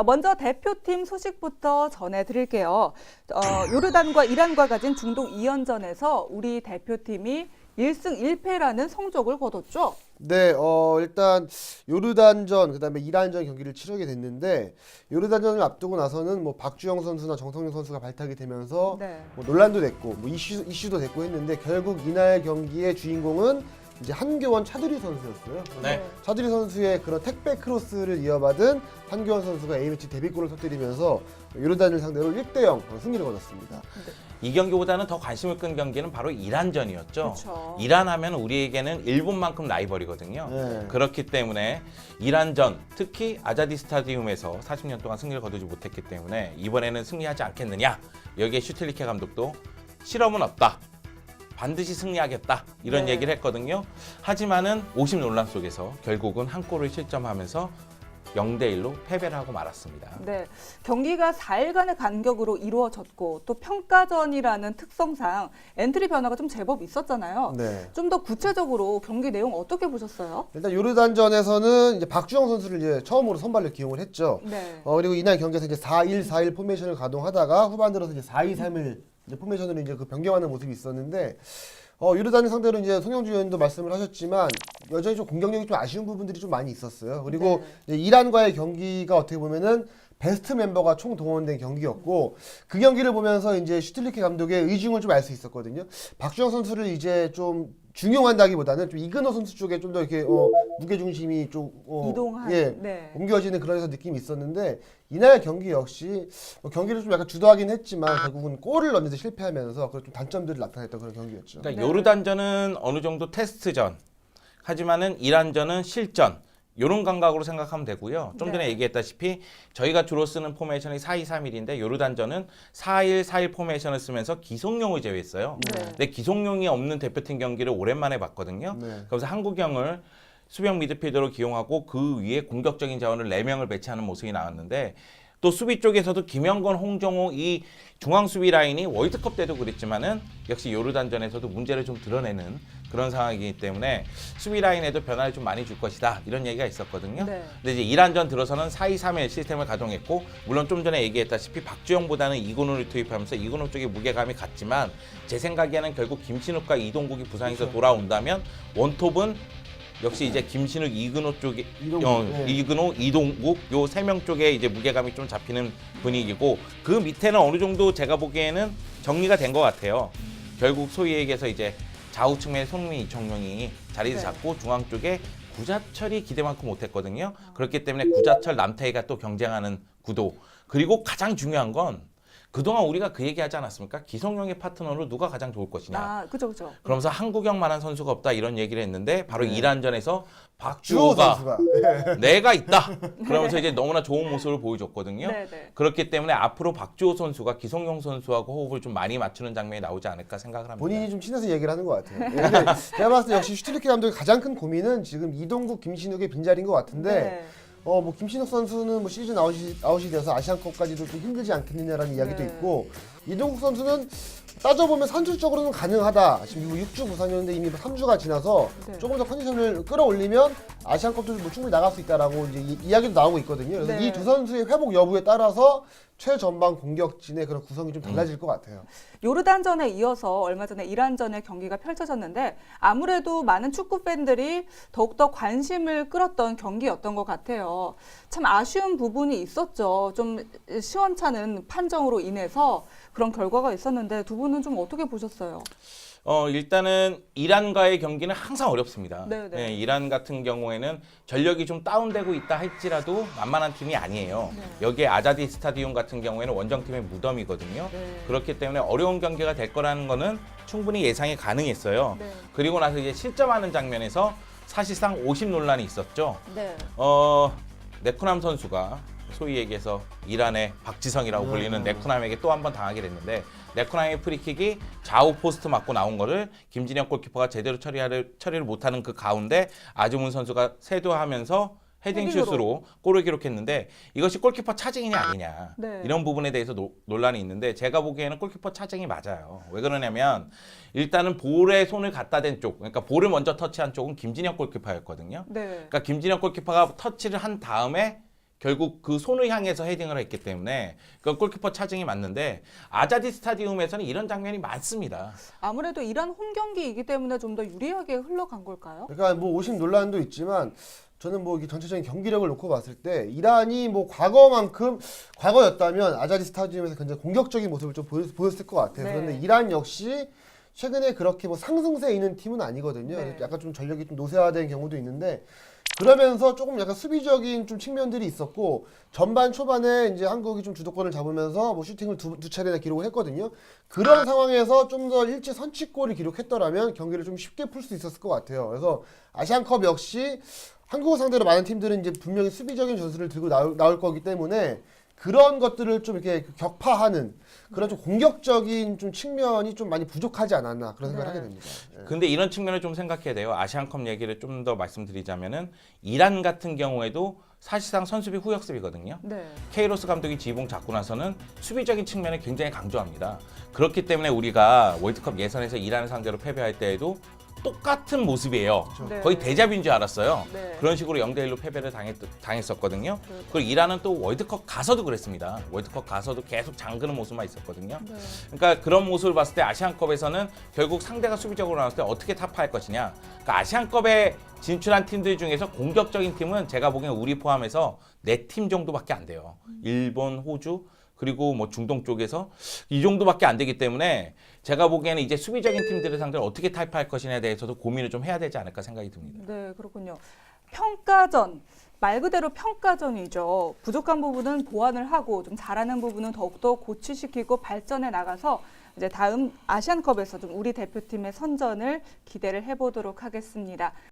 먼저 대표팀 소식부터 전해드릴게요. 요르단과 이란과 가진 중동 2연전에서 우리 대표팀이 1승 1패라는 성적을 거뒀죠. 네, 일단 요르단전 그다음에 이란전 경기를 치르게 됐는데 요르단전을 앞두고 나서는 뭐 박주영 선수나 정성용 선수가 발탁이 되면서 네. 뭐 논란도 됐고 뭐 이슈도 됐고 했는데 결국 이날 경기의 주인공은 이제 한교원 차두리 선수였어요. 네. 차두리 선수의 그런 택배 크로스를 이어받은 한교원 선수가 A매치 데뷔골을 터뜨리면서 요르단을 상대로 1대0 승리를 거뒀습니다. 이 경기보다는 더 관심을 끈 경기는 바로 이란전이었죠. 그쵸. 이란 하면 우리에게는 일본만큼 라이벌이거든요. 네. 그렇기 때문에 이란전, 특히 아자디 스타디움에서 40년 동안 승리를 거두지 못했기 때문에 이번에는 승리하지 않겠느냐. 여기에 슈틸리케 감독도 실험은 없다. 반드시 승리하겠다. 이런 네. 얘기를 했거든요. 하지만은 50 논란 속에서 결국은 한 골을 실점하면서 0대1로 패배를 하고 말았습니다. 네, 경기가 4일간의 간격으로 이루어졌고 또 평가전이라는 특성상 엔트리 변화가 좀 제법 있었잖아요. 네. 좀 더 구체적으로 경기 내용 어떻게 보셨어요? 일단 요르단전에서는 이제 박주영 선수를 이제 처음으로 선발로 기용을 했죠. 네. 그리고 이날 경기에서 이제 4-1-4-1 포메이션을 가동하다가 후반 들어서 이제 4-2-3-1 이제 포메이션으로 이제 그 변경하는 모습이 있었는데 요르단을 상대로 이제 송영주 의원도 말씀을 하셨지만 여전히 좀 공격력이 좀 아쉬운 부분들이 좀 많이 있었어요. 그리고 이제 이란과의 경기가 어떻게 보면은 베스트 멤버가 총 동원된 경기였고 그 경기를 보면서 이제 슈틸리케 감독의 의중을 좀 알 수 있었거든요. 박주영 선수를 이제 좀 중용한다기보다는 좀 이근호 선수 쪽에 좀 더 이렇게 무게 중심이 좀 이동한, 네. 옮겨지는 그런 느낌이 있었는데 이날 경기 역시 경기를 좀 약간 주도하긴 했지만 결국은 골을 넣는데 실패하면서 그런 좀 단점들을 나타냈던 그런 경기였죠. 그러니까 네. 요르단전은 어느 정도 테스트전, 하지만은 이란전은 실전. 이런 감각으로 생각하면 되고요. 좀 전에 네. 얘기했다시피 저희가 주로 쓰는 포메이션이 4-2-3-1인데 요르단전은 4-1-4-1 포메이션을 쓰면서 기성용을 제외했어요. 네. 근데 기성용이 없는 대표팀 경기를 오랜만에 봤거든요. 네. 그래서 한국영을 수비형 미드필더로 기용하고 그 위에 공격적인 자원을 4명을 배치하는 모습이 나왔는데 또 수비 쪽에서도 김영건, 홍정호 이 중앙 수비 라인이 월드컵 때도 그랬지만은 역시 요르단전에서도 문제를 좀 드러내는 그런 상황이기 때문에 수비 라인에도 변화를 좀 많이 줄 것이다 이런 얘기가 있었거든요. 네. 근데 이제 이란전 들어서는 4-2-3-1 시스템을 가동했고 물론 좀 전에 얘기했다시피 박주영보다는 이근호를 투입하면서 이근호 쪽에 무게감이 갔지만 제 생각에는 결국 김신욱과 이동국이 부상해서 돌아온다면 원톱은 역시 이제 김신욱, 이근호 쪽에 이근호, 이동국 요 3명 쪽에 이제 무게감이 좀 잡히는 분위기고 그 밑에는 어느 정도 제가 보기에는 정리가 된 것 같아요. 결국 소위 얘기해서 이제 좌우 측면에 손흥민, 이청용이 자리를 네. 잡고 중앙 쪽에 구자철이 기대만큼 못했거든요. 그렇기 때문에 구자철, 남태희가 또 경쟁하는 구도. 그리고 가장 중요한 건 그동안 우리가 그 얘기하지 않았습니까? 기성용의 파트너로 누가 가장 좋을 것이냐. 그죠. 그러면서 한국영만한 선수가 없다 이런 얘기를 했는데 바로 네. 이란전에서 주호 박주호가 선수가 내가 있다. 그러면서 이제 너무나 좋은 모습을 보여줬거든요. 네, 네. 그렇기 때문에 앞으로 박주호 선수가 기성용 선수하고 호흡을 좀 많이 맞추는 장면이 나오지 않을까 생각을 합니다. 본인이 좀 친해서 얘기를 하는 것 같아요. 근데 제가 봤을 때 역시 슈틸리케 감독의 가장 큰 고민은 지금 이동국, 김신욱의 빈자리인 것 같은데 네. 뭐 김신욱 선수는 뭐 시즌 아웃이 돼서 아시안컵까지도 좀 힘들지 않겠느냐라는 이야기도 네. 있고 이동국 선수는 따져보면 산술적으로는 가능하다. 지금 6주 부상이었는데 이미 3주가 지나서 네. 조금 더 컨디션을 끌어올리면 아시안컵도 뭐 충분히 나갈 수 있다라고 이제 이야기도 나오고 있거든요. 그래서 네. 이 두 선수의 회복 여부에 따라서 최전방 공격진의 그런 구성이 좀 달라질 것 같아요. 요르단전에 이어서 얼마 전에 이란전의 경기가 펼쳐졌는데 아무래도 많은 축구 팬들이 더욱더 관심을 끌었던 경기였던 것 같아요. 참 아쉬운 부분이 있었죠. 좀 시원찮은 판정으로 인해서 그런 결과가 있었는데 두 분은 좀 어떻게 보셨어요? 일단은 이란과의 경기는 항상 어렵습니다. 네, 네. 네, 이란 같은 경우에는 전력이 좀 다운되고 있다 할지라도 만만한 팀이 아니에요. 네. 여기에 아자디 스타디움 같은 경우에는 원정팀의 무덤이거든요. 네. 그렇기 때문에 어려운 경기가 될 거라는 거는 충분히 예상이 가능했어요. 네. 그리고 나서 이제 실점하는 장면에서 사실상 50 논란이 있었죠. 네. 네쿠남 선수가 소위 얘기해서 이란의 박지성이라고 불리는 네쿠남에게 또 한 번 당하게 됐는데 네쿠남의 프리킥이 좌우 포스트 맞고 나온 거를 김진영 골키퍼가 제대로 처리를 못하는 그 가운데 아즈문 선수가 세도하면서 헤딩슛으로 골을 기록했는데 이것이 골키퍼 차징이냐 아니냐 네. 이런 부분에 대해서 논란이 있는데 제가 보기에는 골키퍼 차징이 맞아요. 왜 그러냐면 일단은 볼에 손을 갖다 댄 쪽, 그러니까 볼을 먼저 터치한 쪽은 김진영 골키퍼였거든요. 네. 그러니까 김진영 골키퍼가 터치를 한 다음에 결국 그 손을 향해서 헤딩을 했기 때문에 그 골키퍼 차징이 맞는데 아자디 스타디움에서는 이런 장면이 많습니다. 아무래도 이란 홈 경기이기 때문에 좀 더 유리하게 흘러간 걸까요? 그러니까 뭐 오심 논란도 있지만 저는 뭐 이게 전체적인 경기력을 놓고 봤을 때 이란이 뭐 과거였다면 아자디 스타디움에서 굉장히 공격적인 모습을 좀 보였을 것 같아요. 네. 그런데 이란 역시 최근에 그렇게 뭐 상승세에 있는 팀은 아니거든요. 네. 약간 좀 전력이 좀 노쇠화된 경우도 있는데 그러면서 조금 약간 수비적인 좀 측면들이 있었고 전반 초반에 이제 한국이 좀 주도권을 잡으면서 뭐 슈팅을 두 차례나 기록을 했거든요. 그런 상황에서 좀 더 일찍 선취골을 기록했더라면 경기를 좀 쉽게 풀 수 있었을 것 같아요. 그래서 아시안컵 역시 한국을 상대로 많은 팀들은 이제 분명히 수비적인 전술을 들고 나올 거기 때문에 그런 것들을 좀 이렇게 격파하는 그런 좀 공격적인 좀 측면이 좀 많이 부족하지 않았나 그런 생각을 네. 하게 됩니다. 예. 근데 이런 측면을 좀 생각해야 돼요. 아시안컵 얘기를 좀 더 말씀드리자면은 이란 같은 경우에도 사실상 선수비 후역습이거든요. 네. 케이로스 감독이 지붕 잡고 나서는 수비적인 측면을 굉장히 강조합니다. 그렇기 때문에 우리가 월드컵 예선에서 이란을 상대로 패배할 때에도 똑같은 모습이에요. 네. 거의 대잡인 줄 알았어요. 네. 그런 식으로 0대1로 패배를 당했었거든요. 네. 그리고 이란은 또 월드컵 가서도 그랬습니다. 월드컵 가서도 계속 잠그는 모습만 있었거든요. 네. 그러니까 그런 모습을 봤을 때 아시안컵에서는 결국 상대가 수비적으로 나왔을 때 어떻게 타파할 것이냐. 그러니까 아시안컵에 진출한 팀들 중에서 공격적인 팀은 제가 보기엔 우리 포함해서 4팀 정도밖에 안 돼요. 일본, 호주, 그리고 뭐 중동 쪽에서 이 정도밖에 안 되기 때문에 제가 보기에는 이제 수비적인 팀들을 상대로 어떻게 타파할 것이냐에 대해서도 고민을 좀 해야 되지 않을까 생각이 듭니다. 네, 그렇군요. 평가전, 말 그대로 평가전이죠. 부족한 부분은 보완을 하고 좀 잘하는 부분은 더욱더 고취시키고 발전해 나가서 이제 다음 아시안컵에서 좀 우리 대표팀의 선전을 기대를 해보도록 하겠습니다.